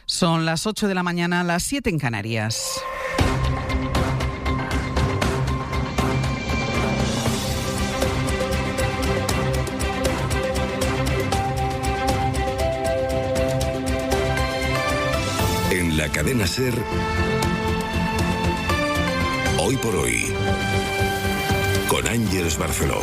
Son las 8 de la mañana, las 7 en Canarias. En la cadena SER, Hoy por Hoy, con Ángeles Barceló.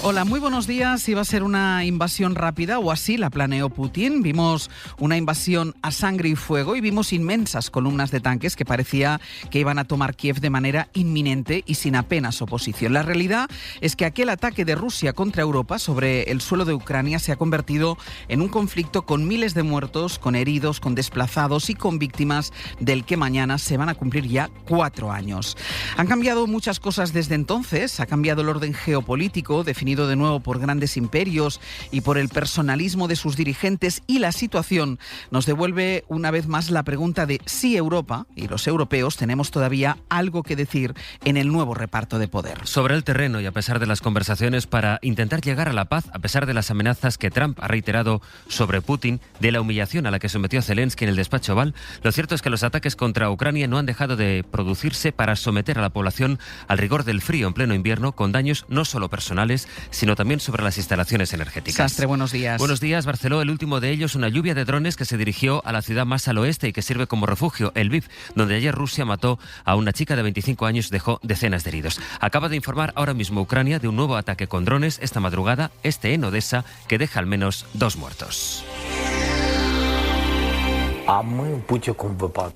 Hola, muy buenos días. Iba a ser una invasión rápida, o así la planeó Putin. Vimos una invasión a sangre y fuego y vimos inmensas columnas de tanques que parecía que iban a tomar Kiev de manera inminente y sin apenas oposición. La realidad es que aquel ataque de Rusia contra Europa sobre el suelo de Ucrania se ha convertido en un conflicto con miles de muertos, con heridos, con desplazados y con víctimas del que mañana se van a cumplir ya 4 años. Han cambiado muchas cosas desde entonces. Ha cambiado el orden geopolítico, definido de nuevo por grandes imperios y por el personalismo de sus dirigentes, y la situación nos devuelve una vez más la pregunta de si Europa y los europeos tenemos todavía algo que decir en el nuevo reparto de poder. Sobre el terreno, y a pesar de las conversaciones para intentar llegar a la paz, a pesar de las amenazas que Trump ha reiterado sobre Putin, de la humillación a la que sometió a Zelensky en el despacho Oval, lo cierto es que los ataques contra Ucrania no han dejado de producirse para someter a la población al rigor del frío en pleno invierno, con daños no solo personales, sino también sobre las instalaciones energéticas. Sastre, buenos días. Buenos días, Barceló. El último de ellos, una lluvia de drones que se dirigió a la ciudad más al oeste y que sirve como refugio, Lviv, donde ayer Rusia mató a una chica de 25 años y dejó decenas de heridos. Acaba de informar ahora mismo Ucrania de un nuevo ataque con drones esta madrugada, en Odessa, que deja al menos 2 muertos.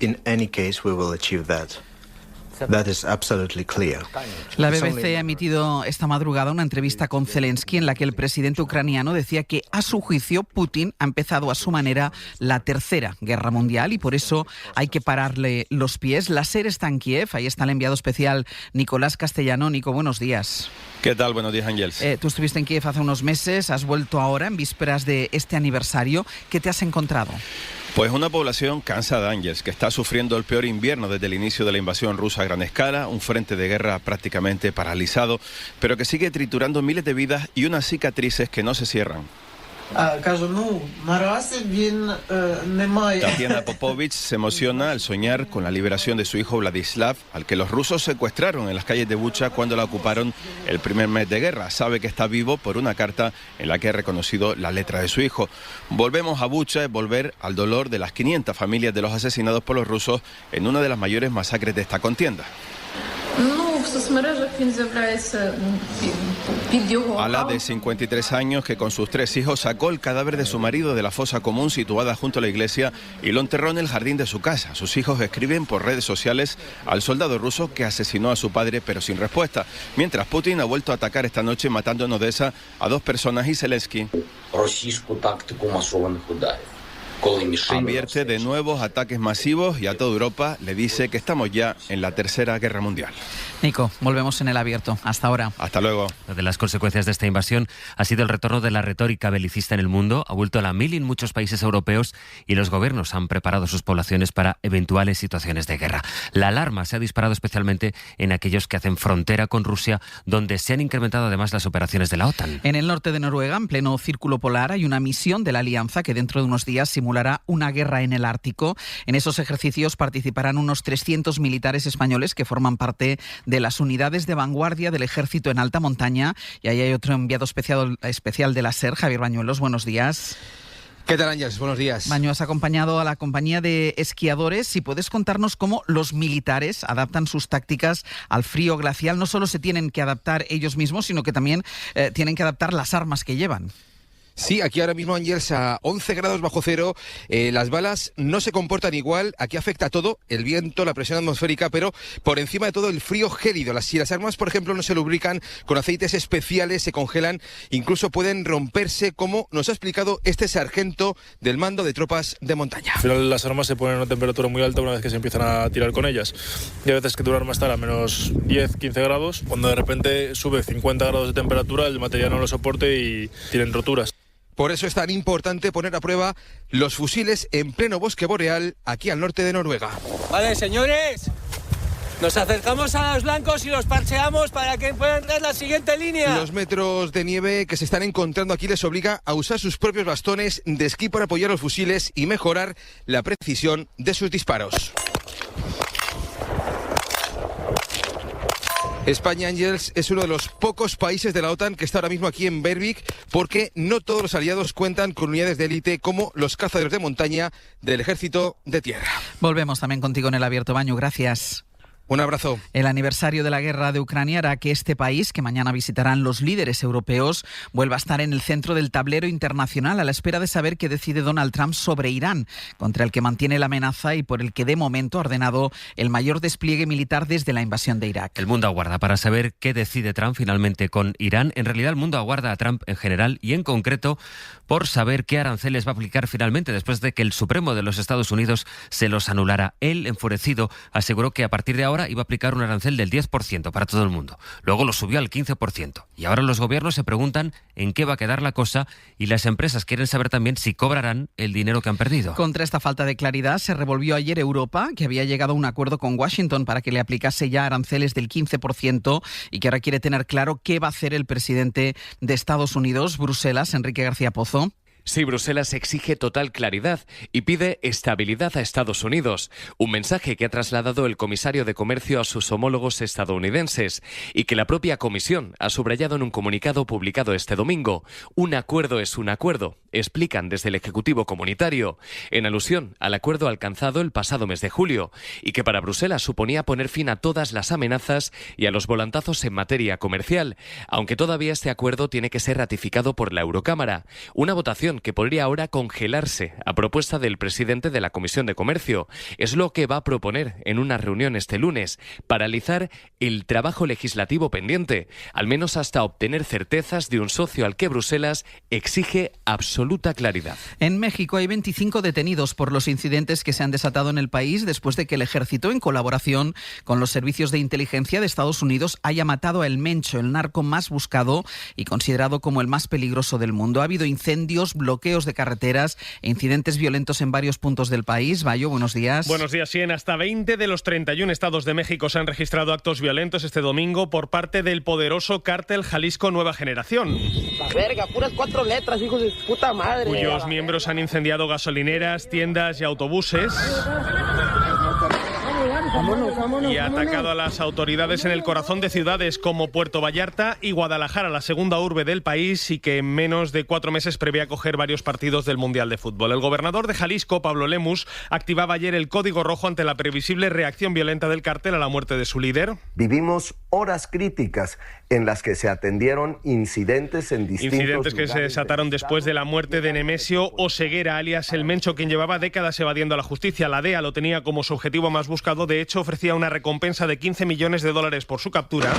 In any case, we will achieve that. That is absolutely clear. La BBC ha emitido esta madrugada una entrevista con Zelensky en la que el presidente ucraniano decía que, a su juicio, Putin ha empezado a su manera la tercera guerra mundial y por eso hay que pararle los pies. La SER está en Kiev, ahí está el enviado especial Nicolás Castellano. Nico, buenos días. ¿Qué tal? Buenos días, Ángeles. Tú estuviste en Kiev hace unos meses, has vuelto ahora en vísperas de este aniversario. ¿Qué te has encontrado? Pues una población cansada, Ángeles, que está sufriendo el peor invierno desde el inicio de la invasión rusa a gran escala, un frente de guerra prácticamente paralizado, pero que sigue triturando miles de vidas y unas cicatrices que no se cierran. Tatiana Popovich se emociona al soñar con la liberación de su hijo Vladislav, al que los rusos secuestraron en las calles de Bucha cuando la ocuparon el primer mes de guerra. Sabe que está vivo por una carta en la que ha reconocido la letra de su hijo. Volvemos a Bucha, es volver al dolor de las 500 familias de los asesinados por los rusos en una de las mayores masacres de esta contienda. Ala, de 53 años, que con sus 3 hijos sacó el cadáver de su marido de la fosa común situada junto a la iglesia y lo enterró en el jardín de su casa. Sus hijos escriben por redes sociales al soldado ruso que asesinó a su padre, pero sin respuesta. Mientras Putin ha vuelto a atacar esta noche matando en Odessa a 2 personas y Zelensky advierte de nuevos ataques masivos y a toda Europa le dice que estamos ya en la tercera guerra mundial. Nico, volvemos en el abierto. Hasta ahora. Hasta luego. Una de las consecuencias de esta invasión ha sido el retorno de la retórica belicista en el mundo. Ha vuelto a la mil en muchos países europeos y los gobiernos han preparado sus poblaciones para eventuales situaciones de guerra. La alarma se ha disparado especialmente en aquellos que hacen frontera con Rusia, donde se han incrementado además las operaciones de la OTAN. En el norte de Noruega, en pleno círculo polar, hay una misión de la Alianza que dentro de unos días simulará una guerra en el Ártico. En esos ejercicios participarán unos 300 militares españoles que forman parte de las unidades de vanguardia del ejército en alta montaña. Y ahí hay otro enviado especial de la SER, Javier Bañuelos. Buenos días. ¿Qué tal, Ángeles? Buenos días. Baño, has acompañado a la compañía de esquiadores. Si puedes contarnos cómo los militares adaptan sus tácticas al frío glacial. No solo se tienen que adaptar ellos mismos, sino que también tienen que adaptar las armas que llevan. Sí, aquí ahora mismo, Ángeles, a 11 grados bajo cero, las balas no se comportan igual, aquí afecta todo, el viento, la presión atmosférica, pero por encima de todo el frío gélido. Si las armas, por ejemplo, no se lubrican con aceites especiales, se congelan, incluso pueden romperse, como nos ha explicado este sargento del mando de tropas de montaña. Al final las armas se ponen a una temperatura muy alta una vez que se empiezan a tirar con ellas, y a veces que tu arma está a menos 10, 15 grados, cuando de repente sube 50 grados de temperatura, el material no lo soporte y tienen roturas. Por eso es tan importante poner a prueba los fusiles en pleno bosque boreal aquí al norte de Noruega. Vale, señores, Nos acercamos a los blancos y los parcheamos para que puedan entrar en la siguiente línea. Los metros de nieve que se están encontrando aquí les obliga a usar sus propios bastones de esquí para apoyar los fusiles y mejorar la precisión de sus disparos. España, Ángels, es uno de los pocos países de la OTAN que está ahora mismo aquí en Berwick, porque no todos los aliados cuentan con unidades de élite como los cazadores de montaña del Ejército de Tierra. Volvemos también contigo en el Abierto Baño. Gracias. Un abrazo. El aniversario de la guerra de Ucrania hará que este país, que mañana visitarán los líderes europeos, vuelva a estar en el centro del tablero internacional a la espera de saber qué decide Donald Trump sobre Irán, contra el que mantiene la amenaza y por el que de momento ha ordenado el mayor despliegue militar desde la invasión de Irak. El mundo aguarda para saber qué decide Trump finalmente con Irán. En realidad el mundo aguarda a Trump en general y en concreto por saber qué aranceles va a aplicar finalmente después de que el Supremo de los Estados Unidos se los anulara. Él, enfurecido, aseguró que a partir de ahora iba a aplicar un arancel del 10% para todo el mundo. Luego lo subió al 15%. Y ahora los gobiernos se preguntan en qué va a quedar la cosa y las empresas quieren saber también si cobrarán el dinero que han perdido. Contra esta falta de claridad se revolvió ayer Europa, que había llegado a un acuerdo con Washington para que le aplicase ya aranceles del 15% y que ahora quiere tener claro qué va a hacer el presidente de Estados Unidos, Bruselas, Enrique García Pozo. Sí, Bruselas exige total claridad y pide estabilidad a Estados Unidos, un mensaje que ha trasladado el comisario de Comercio a sus homólogos estadounidenses y que la propia Comisión ha subrayado en un comunicado publicado este domingo. Un acuerdo es un acuerdo, explican desde el Ejecutivo Comunitario, en alusión al acuerdo alcanzado el pasado mes de julio y que para Bruselas suponía poner fin a todas las amenazas y a los volantazos en materia comercial, aunque todavía este acuerdo tiene que ser ratificado por la Eurocámara. Una votación que podría ahora congelarse a propuesta del presidente de la Comisión de Comercio. Es lo que va a proponer en una reunión este lunes, paralizar el trabajo legislativo pendiente, al menos hasta obtener certezas de un socio al que Bruselas exige absoluta claridad. En México hay 25 detenidos por los incidentes que se han desatado en el país después de que el ejército, en colaboración con los servicios de inteligencia de Estados Unidos, haya matado a El Mencho, el narco más buscado y considerado como el más peligroso del mundo. Ha habido incendios, bloqueos de carreteras e incidentes violentos en varios puntos del país. Bayo, buenos días. Buenos días, sí. En hasta 20 de los 31 estados de México se han registrado actos violentos este domingo por parte del poderoso cártel Jalisco Nueva Generación. La verga, puras 4 letras, hijos de puta madre. Cuyos miembros han incendiado gasolineras, tiendas y autobuses. Y ha atacado a las autoridades en el corazón de ciudades como Puerto Vallarta y Guadalajara, la segunda urbe del país y que en menos de 4 meses prevé acoger varios partidos del Mundial de Fútbol. El gobernador de Jalisco, Pablo Lemus, activaba ayer el código rojo ante la previsible reacción violenta del cártel a la muerte de su líder. Vivimos horas críticas en las que se atendieron incidentes en distintos Incidentes que se desataron después de la muerte de Nemesio Oseguera, alias El Mencho, quien llevaba décadas evadiendo a la justicia. La DEA lo tenía como su objetivo más buscado. De hecho, ofrecía una recompensa de $15 millones por su captura.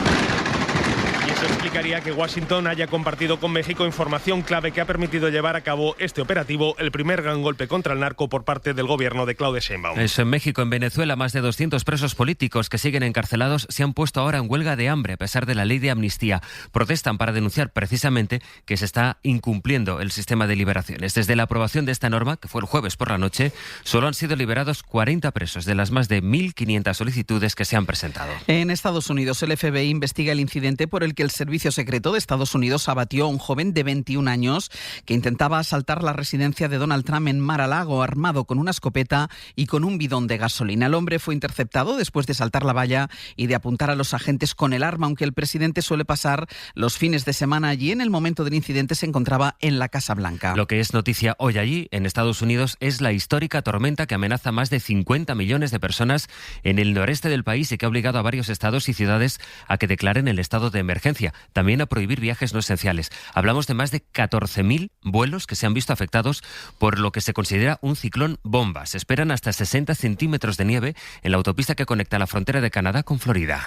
Y eso explicaría que Washington haya compartido con México información clave que ha permitido llevar a cabo este operativo, el primer gran golpe contra el narco por parte del gobierno de Claudia Sheinbaum. Eso en México. En Venezuela, más de 200 presos políticos que siguen encarcelados se han puesto ahora en huelga de hambre a pesar de la ley de amnistía. Protestan para denunciar precisamente que se está incumpliendo el sistema de liberaciones. Desde la aprobación de esta norma, que fue el jueves por la noche, solo han sido liberados 40 presos de las más de 1.500 solicitudes que se han presentado. En Estados Unidos, el FBI investiga el incidente por el que el Servicio Secreto de Estados Unidos abatió a un joven de 21 años que intentaba asaltar la residencia de Donald Trump en Mar-a-Lago armado con una escopeta y con un bidón de gasolina. El hombre fue interceptado después de saltar la valla y de apuntar a los agentes con el arma, aunque el presidente suele pasar los fines de semana allí. En el momento del incidente se encontraba en la Casa Blanca. Lo que es noticia hoy allí, en Estados Unidos, es la histórica tormenta que amenaza a más de 50 millones de personas en el noreste del país y que ha obligado a varios estados y ciudades a que declaren el estado de emergencia. También a prohibir viajes no esenciales. Hablamos de más de 14.000 vuelos que se han visto afectados por lo que se considera un ciclón bomba. Se esperan hasta 60 centímetros de nieve en la autopista que conecta la frontera de Canadá con Florida.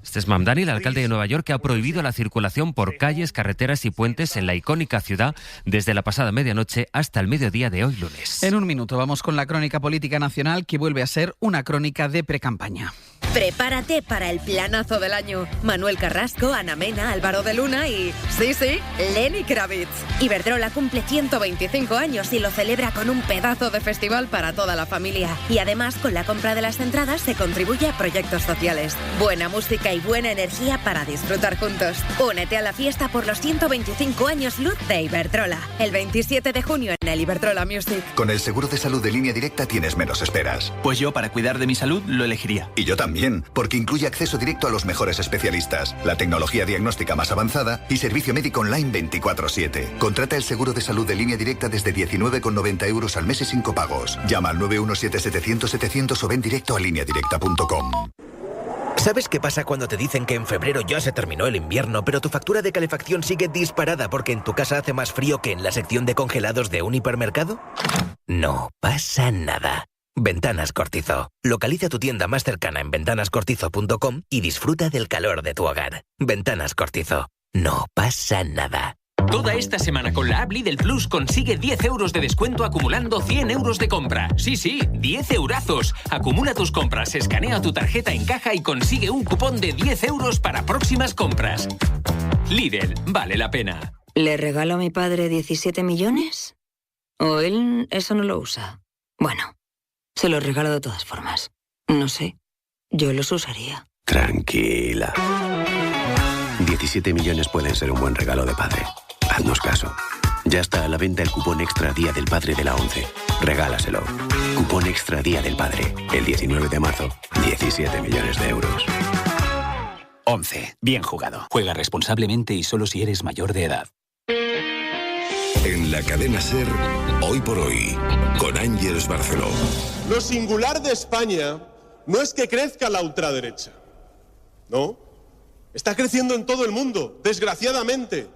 Este es Mamdani, el alcalde de Nueva York, que ha prohibido la circulación por calles, carreteras y puentes en la icónica ciudad desde la pasada medianoche hasta el mediodía de hoy lunes. En un minuto vamos con la crónica política nacional, que vuelve a ser una crónica de precampaña. Prepárate para el planazo del año. Manuel Carrasco, Ana Mena, Álvaro de Luna y... sí, Lenny Kravitz. Iberdrola cumple 125 años y lo celebra con un pedazo de festival para toda la familia. Y además, con la compra de las entradas se contribuye a proyectos sociales. Buena música y buena energía para disfrutar juntos. Únete a la fiesta por los 125 años luz de Iberdrola. El 27 de junio en el Iberdrola Music. Con el seguro de salud de Línea Directa tienes menos esperas. Pues yo, para cuidar de mi salud, lo elegiría. Y yo también, porque incluye acceso directo a los mejores especialistas, la tecnología diagnóstica más avanzada y servicio médico online 24/7. Contrata el seguro de salud de Línea Directa desde 19,90 € al mes y 5 pagos. Llama al 917-700-700 o ven directo a lineadirecta.com. ¿Sabes qué pasa cuando te dicen que en febrero ya se terminó el invierno, pero tu factura de calefacción sigue disparada porque en tu casa hace más frío que en la sección de congelados de un hipermercado? No pasa nada. Ventanas Cortizo. Localiza tu tienda más cercana en ventanascortizo.com y disfruta del calor de tu hogar. Ventanas Cortizo. No pasa nada. Toda esta semana con la app Lidl Plus consigue 10 € de descuento acumulando 100 € de compra. Sí, 10 eurazos. Acumula tus compras, escanea tu tarjeta en caja y consigue un cupón de 10 € para próximas compras. Lidl, vale la pena. ¿Le regalo a mi padre 17 millones? ¿O él eso no lo usa? Bueno, se los regalo de todas formas. No sé, yo los usaría. Tranquila. 17 millones pueden ser un buen regalo de padre. Haznos caso. Ya está a la venta el cupón Extra Día del Padre de la ONCE. Regálaselo. Cupón Extra Día del Padre. El 19 de marzo. 17 millones de euros. 11. Bien jugado. Juega responsablemente y solo si eres mayor de edad. En la cadena SER, Hoy por Hoy, con Ángeles Barceló. Lo singular de España no es que crezca la ultraderecha. No. Está creciendo en todo el mundo, desgraciadamente.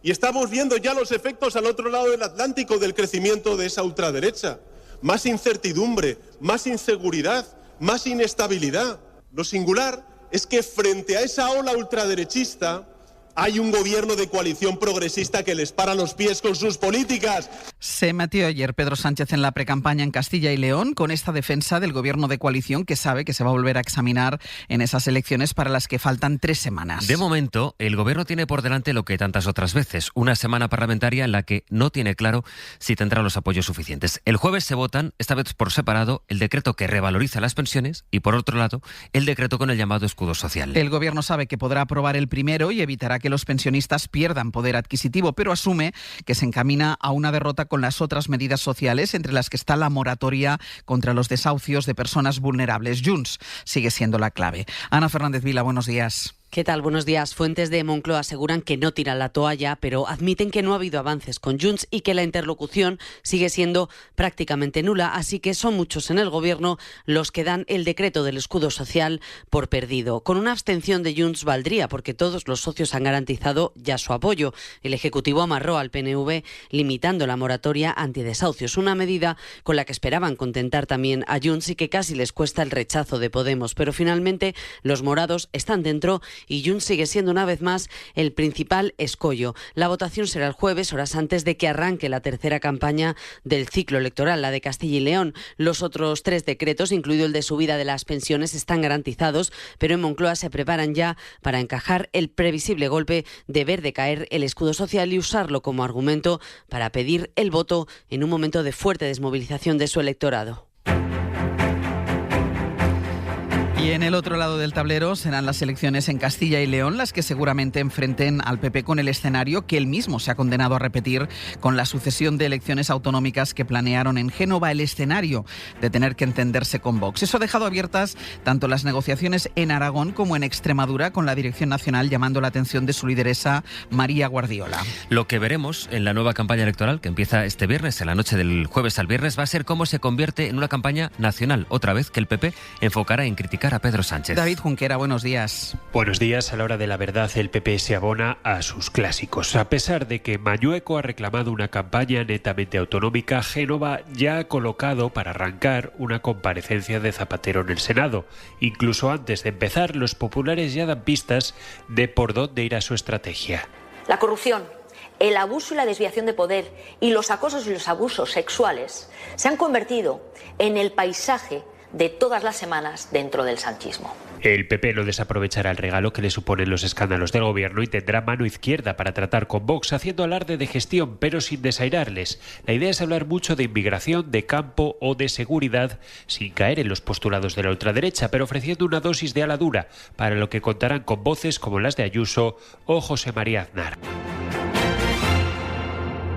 Y estamos viendo ya los efectos al otro lado del Atlántico del crecimiento de esa ultraderecha. Más incertidumbre, más inseguridad, más inestabilidad. Lo singular es que frente a esa ola ultraderechista hay un gobierno de coalición progresista que les para los pies con sus políticas. Se metió ayer Pedro Sánchez en la precampaña en Castilla y León con esta defensa del gobierno de coalición que sabe que se va a volver a examinar en esas elecciones para las que faltan 3 semanas. De momento, el gobierno tiene por delante lo que tantas otras veces, una semana parlamentaria en la que no tiene claro si tendrá los apoyos suficientes. El jueves se votan, esta vez por separado, el decreto que revaloriza las pensiones y, por otro lado, el decreto con el llamado escudo social. El gobierno sabe que podrá aprobar el primero y evitará que los pensionistas pierdan poder adquisitivo, pero asume que se encamina a una derrota con las otras medidas sociales, entre las que está la moratoria contra los desahucios de personas vulnerables. Junts sigue siendo la clave. Ana Fernández Vila, buenos días. ¿Qué tal? Buenos días. Fuentes de Moncloa aseguran que no tiran la toalla, pero admiten que no ha habido avances con Junts y que la interlocución sigue siendo prácticamente nula, así que son muchos en el gobierno los que dan el decreto del escudo social por perdido. Con una abstención de Junts valdría, porque todos los socios han garantizado ya su apoyo. El Ejecutivo amarró al PNV limitando la moratoria antidesahucios, una medida con la que esperaban contentar también a Junts y que casi les cuesta el rechazo de Podemos, pero finalmente los morados están dentro y Junts sigue siendo una vez más el principal escollo. La votación será el jueves, horas antes de que arranque la tercera campaña del ciclo electoral, la de Castilla y León. Los otros 3 decretos, incluido el de subida de las pensiones, están garantizados, pero en Moncloa se preparan ya para encajar el previsible golpe de ver decaer el escudo social y usarlo como argumento para pedir el voto en un momento de fuerte desmovilización de su electorado. Y en el otro lado del tablero serán las elecciones en Castilla y León las que seguramente enfrenten al PP con el escenario que él mismo se ha condenado a repetir con la sucesión de elecciones autonómicas que planearon en Génova, el escenario de tener que entenderse con Vox. Eso ha dejado abiertas tanto las negociaciones en Aragón como en Extremadura, con la Dirección Nacional llamando la atención de su lideresa María Guardiola. Lo que veremos en la nueva campaña electoral que empieza este viernes, en la noche del jueves al viernes, va a ser cómo se convierte en una campaña nacional, otra vez que el PP enfocará en criticar a Pedro Sánchez. David Junquera, buenos días. Buenos días. A la hora de la verdad, el PP se abona a sus clásicos. A pesar de que Mañueco ha reclamado una campaña netamente autonómica, Génova ya ha colocado para arrancar una comparecencia de Zapatero en el Senado. Incluso antes de empezar, los populares ya dan pistas de por dónde irá su estrategia. La corrupción, el abuso y la desviación de poder y los acosos y los abusos sexuales se han convertido en el paisaje de todas las semanas dentro del sanchismo. El PP no desaprovechará el regalo que le suponen los escándalos del gobierno y tendrá mano izquierda para tratar con Vox, haciendo alarde de gestión, pero sin desairarles. La idea es hablar mucho de inmigración, de campo o de seguridad, sin caer en los postulados de la ultraderecha, pero ofreciendo una dosis de ala dura, para lo que contarán con voces como las de Ayuso o José María Aznar.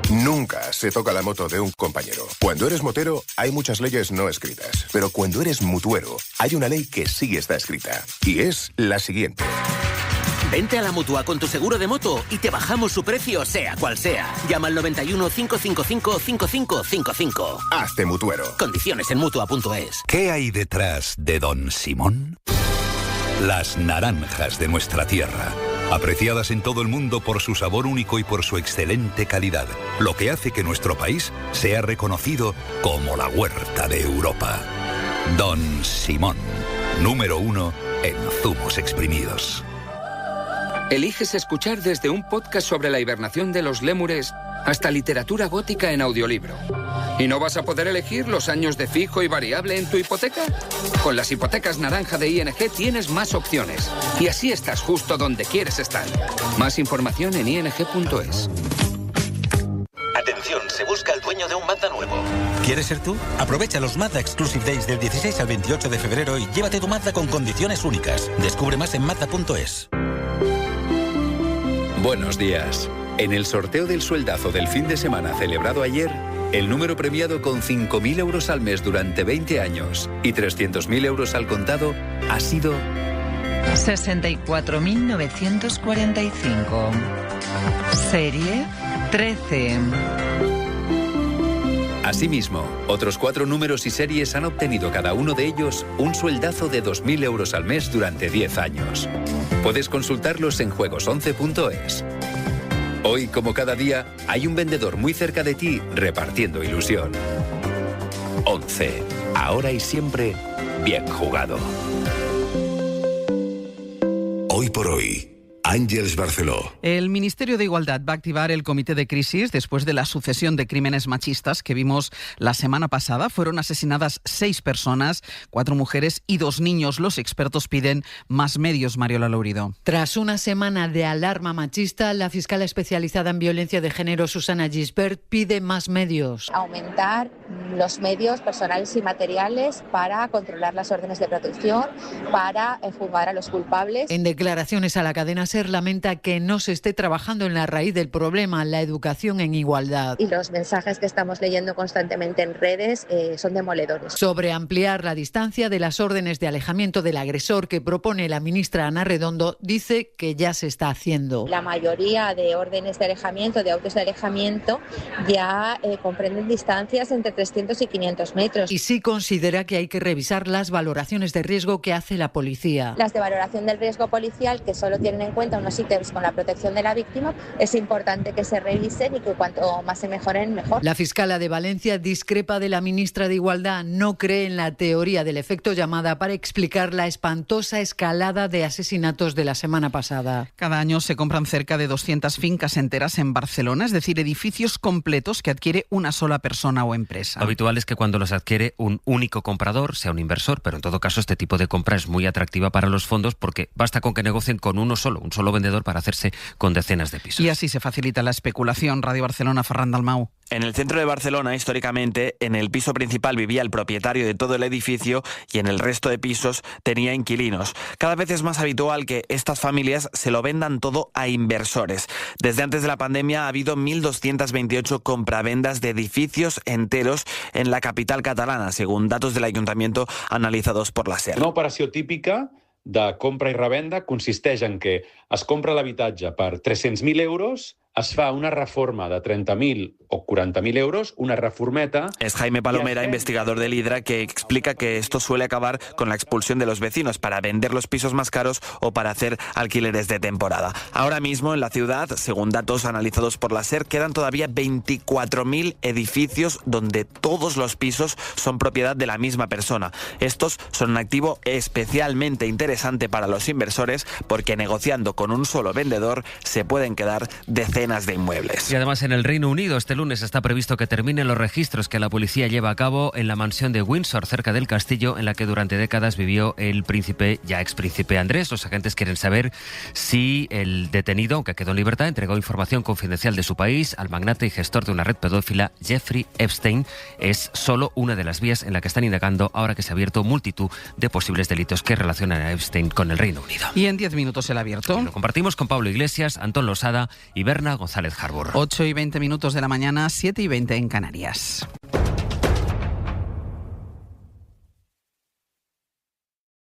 Nunca se toca la moto de un compañero. Cuando eres motero, hay muchas leyes no escritas. Pero cuando eres mutuero, hay una ley que sí está escrita. Y es la siguiente. Vente a la Mutua con tu seguro de moto y te bajamos su precio, sea cual sea. Llama al 91 555 5555. Hazte mutuero. Condiciones en Mutua.es. ¿Qué hay detrás de Don Simón? Las naranjas de nuestra tierra. Apreciadas en todo el mundo por su sabor único y por su excelente calidad, lo que hace que nuestro país sea reconocido como la huerta de Europa. Don Simón, número 1 en zumos exprimidos. Eliges escuchar desde un podcast sobre la hibernación de los lémures hasta literatura gótica en audiolibro. ¿Y no vas a poder elegir los años de fijo y variable en tu hipoteca? Con las hipotecas naranja de ING tienes más opciones. Y así estás justo donde quieres estar. Más información en ing.es. Atención, se busca el dueño de un Mazda nuevo. ¿Quieres ser tú? Aprovecha los Mazda Exclusive Days del 16 al 28 de febrero y llévate tu Mazda con condiciones únicas. Descubre más en Mazda.es. Buenos días. En el sorteo del sueldazo del fin de semana celebrado ayer, el número premiado con 5.000 euros al mes durante 20 años y 300.000 euros al contado ha sido 64.945. Serie 13. Asimismo, otros 4 números y series han obtenido cada uno de ellos un sueldazo de 2.000 euros al mes durante 10 años. Puedes consultarlos en juegos11.es. Hoy, como cada día, hay un vendedor muy cerca de ti repartiendo ilusión. 11. Ahora y siempre, bien jugado. Hoy por hoy. Àngels Barceló. El Ministerio de Igualdad va a activar el comité de crisis después de la sucesión de crímenes machistas que vimos la semana pasada. Fueron asesinadas 6 personas, 4 mujeres y 2 niños. Los expertos piden más medios, Mariola Lourido. Tras una semana de alarma machista, la fiscal especializada en violencia de género, Susana Gisbert, pide más medios. Aumentar los medios personales y materiales para controlar las órdenes de protección, para juzgar a los culpables. En declaraciones a la cadena SER lamenta que no se esté trabajando en la raíz del problema, la educación en igualdad. Y los mensajes que estamos leyendo constantemente en redes son demoledores. Sobre ampliar la distancia de las órdenes de alejamiento del agresor que propone la ministra Ana Redondo, dice que ya se está haciendo. La mayoría de órdenes de alejamiento, de autos de alejamiento, ya comprenden distancias entre 300 y 500 metros. Y sí considera que hay que revisar las valoraciones de riesgo que hace la policía. Las de valoración del riesgo policial, que solo tienen en cuenta unos ítems con la protección de la víctima, es importante que se revisen y que cuanto más se mejoren, mejor. La fiscala de Valencia discrepa de la ministra de Igualdad. No cree en la teoría del efecto llamada para explicar la espantosa escalada de asesinatos de la semana pasada. Cada año se compran cerca de 200 fincas enteras en Barcelona, es decir, edificios completos que adquiere una sola persona o empresa. Lo habitual es que cuando los adquiere un único comprador sea un inversor, pero en todo caso este tipo de compra es muy atractiva para los fondos porque basta con que negocien con un solo vendedor para hacerse con decenas de pisos. Y así se facilita la especulación. Radio Barcelona, Ferran Dalmau. En el centro de Barcelona, históricamente, en el piso principal vivía el propietario de todo el edificio y en el resto de pisos tenía inquilinos. Cada vez es más habitual que estas familias se lo vendan todo a inversores. Desde antes de la pandemia ha habido 1.228 compravendas de edificios enteros en la capital catalana, según datos del ayuntamiento analizados por la SER. Una operació típica de compra i revenda consisteix en que es compra l'habitatge per 300.000 euros, es fa una reforma de 30.000 o 40.000 euros, una reformeta... Es Jaime Palomera, investigador del Hidra, que explica que esto suele acabar con la expulsión de los vecinos para vender los pisos más caros o para hacer alquileres de temporada. Ahora mismo en la ciudad, según datos analizados por la SER, quedan todavía 24.000 edificios donde todos los pisos son propiedad de la misma persona. Estos son un activo especialmente interesante para los inversores porque negociando con un solo vendedor se pueden quedar decenas decenas de inmuebles. Y además en el Reino Unido este lunes está previsto que terminen los registros que la policía lleva a cabo en la mansión de Windsor, cerca del castillo en la que durante décadas vivió el príncipe, ya expríncipe Andrés. Los agentes quieren saber si el detenido, aunque quedó en libertad, entregó información confidencial de su país al magnate y gestor de una red pedófila, Jeffrey Epstein. Es solo una de las vías en la que están indagando ahora que se ha abierto multitud de posibles delitos que relacionan a Epstein con el Reino Unido. Y en 10 minutos el abierto. Lo compartimos con Pablo Iglesias, Antón Losada y Berna González Harbour. 8:20 de la mañana, 7:20 en Canarias.